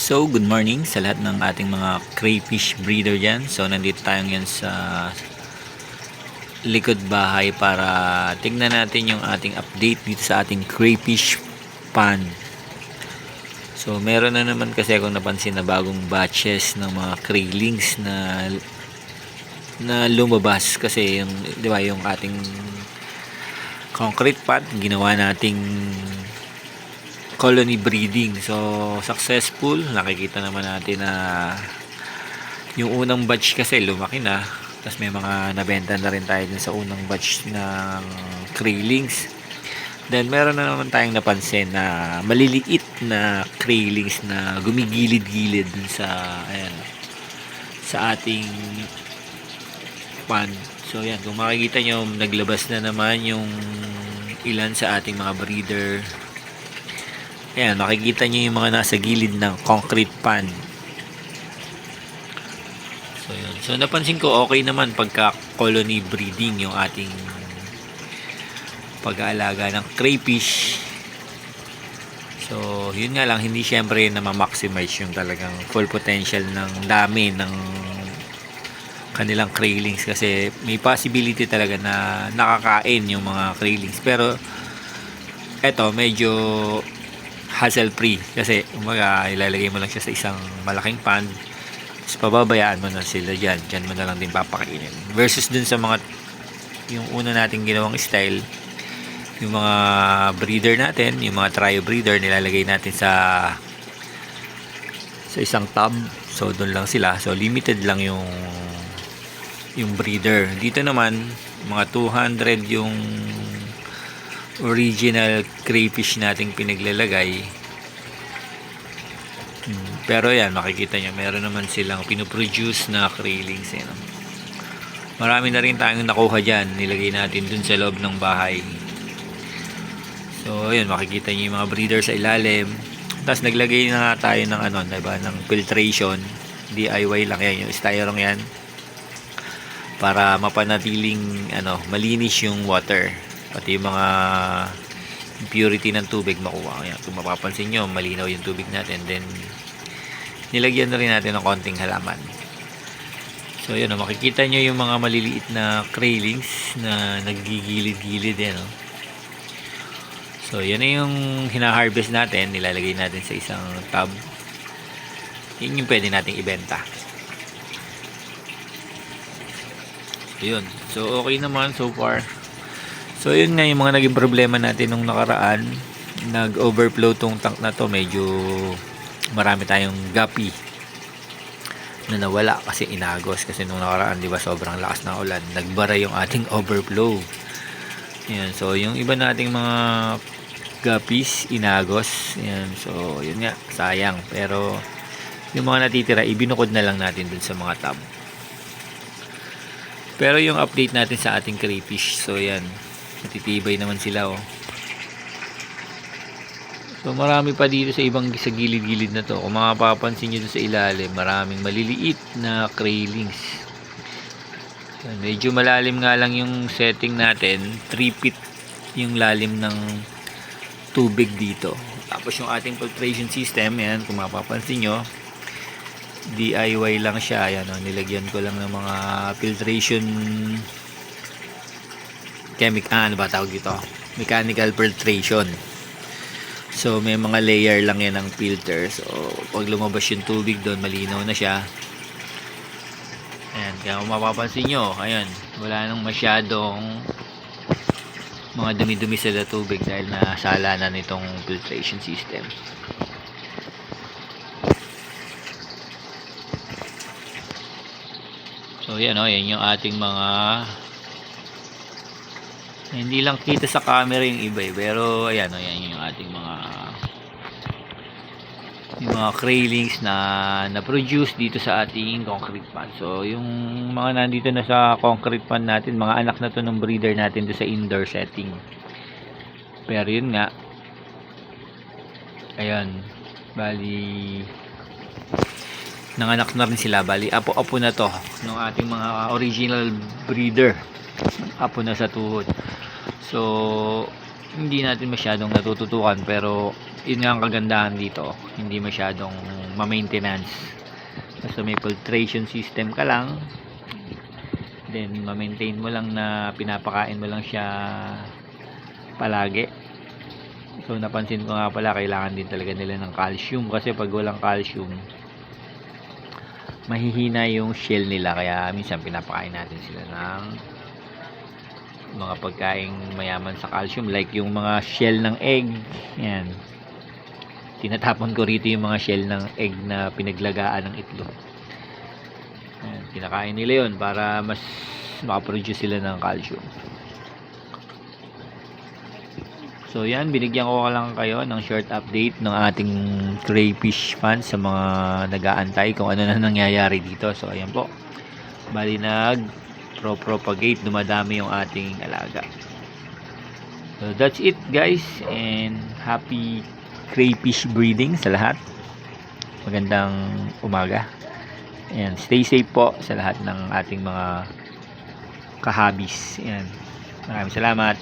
So, good morning sa lahat ng ating mga crayfish breeder dyan. So, nandito tayo ngayon sa likod bahay para tignan natin yung ating update dito sa ating crayfish pond. So, meron na naman kasi akong napansin na bagong batches ng mga kraylings na lumabas kasi yung, di ba, yung ating concrete pond ginawa nating colony breeding. So, successful. Nakikita naman natin na yung unang batch kasi lumaki na. Tapos may mga nabenta na rin tayo dun sa unang batch ng kraylings. Then, meron na naman tayong napansin na maliliit na kraylings na gumigilid-gilid dun sa, ayan, sa ating pond. So, yan. Kung makikita nyo, naglabas na naman yung ilan sa ating mga breeder. Ayan, makikita nyo yung mga nasa gilid ng concrete pond. So, yun. So, napansin ko okay naman pagka colony breeding yung ating pag-aalaga ng crayfish. So, yun nga lang, hindi syempre na ma-maximize yung talagang full potential ng dami ng kanilang kraylings kasi may possibility talaga na nakakain yung mga kraylings. Pero, eto, medyo hassle free kasi umaga ilalagay mo lang siya sa isang malaking pond tapos pababayaan mo na sila dyan mo na lang din papakainin versus dun sa mga yung una nating ginawang style, yung mga breeder natin, yung mga trio breeder nilalagay natin sa isang tub. So dun lang sila, so limited lang yung breeder. Dito naman mga 200 yung original crayfish nating pinaglalagay. Pero yan, makikita nyo meron naman silang pinoproduce na kraylings. Yan. Marami na rin tayong nakuha dyan, nilagay natin dun sa loob ng bahay. So yan, makikita nyo yung mga breeder sa ilalim. Tapos naglagay na nga tayo ng diba, ng filtration. DIY lang yan, yung styrofoam yan, para mapanatiling malinis yung water, pati yung mga impurity ng tubig makuha. Ayan, kung mapapansin nyo, malinaw yung tubig natin. Then nilagyan na rin natin ng konting halaman. So yun, makikita nyo yung mga maliliit na kraylings na naggigilid-gilid yan. So yan na yung hina-harvest natin, nilalagay natin sa isang tub. Yun yung pwede nating ibenta. Yun. So okay naman so far. So yun nga yung mga naging problema natin nung nakaraan. Nag-overflow tong tank na to. Medyo marami tayong gapi na nawala kasi inagos. Kasi nung nakaraan, di ba, sobrang lakas ng ulan. Nagbara yung ating overflow. Yan. So yung iba nating mga gapis inagos. Yan. So yun nga, sayang. Pero yung mga natitira, ibinukod na lang natin dun sa mga tub. Pero yung update natin sa ating crayfish, so yan, matitibay naman sila. So marami pa dito sa gilid-gilid na to. Kung mapapansin nyo sa ilalim, maraming maliliit na kraylings. So, medyo malalim nga lang yung setting natin, 3 feet yung lalim ng tubig dito. Tapos yung ating filtration system, yan, kung mapapansin nyo, DIY lang siya. Ayan, nilagyan ko lang ng mga filtration mechanical filtration. So may mga layer lang yan ng filter. So pag lumabas yung tubig doon, malinaw na siya. Ayan, kaya kung mapapansin nyo, ayan, wala nang masyadong mga dumi-dumi sa tubig dahil nasala na nitong filtration system. So yan yan yung ating mga, hindi lang kita sa camera yung iba pero ayan yan yung ating mga kraylings na produce dito sa ating concrete pond. So yung mga nandito na sa concrete pond natin, mga anak na to ng breeder natin do sa indoor setting. Pero yun nga, ayan, bali nanganak na rin sila. Bali apo-apo na to ng ating mga original breeder, apo na sa tuhod. So hindi natin masyadong natututukan, pero yun nga ang kagandahan dito, hindi masyadong ma-maintenance. Basta may filtration system ka lang, then ma-maintain mo lang na pinapakain mo lang siya palagi. So napansin ko nga pala, kailangan din talaga nila ng calcium, kasi pag walang calcium mahihina yung shell nila, kaya minsan pinapakain natin sila ng mga pagkaing mayaman sa calcium, like yung mga shell ng egg. Yan, tinatapon ko rito yung mga shell ng egg na pinaglagaan ng itlog. Yan, kinakain nila yun para mas makaproduce sila ng calcium. So yan, binigyan ko lang kayo ng short update ng ating crayfish fans sa mga nag-aantay kung ano na nangyayari dito. So ayan po, bali nag-propagate, dumadami yung ating alaga. So that's it guys, and happy crayfish breeding sa lahat. Magandang umaga, and stay safe po sa lahat ng ating mga kahabis. Ayan, maraming salamat.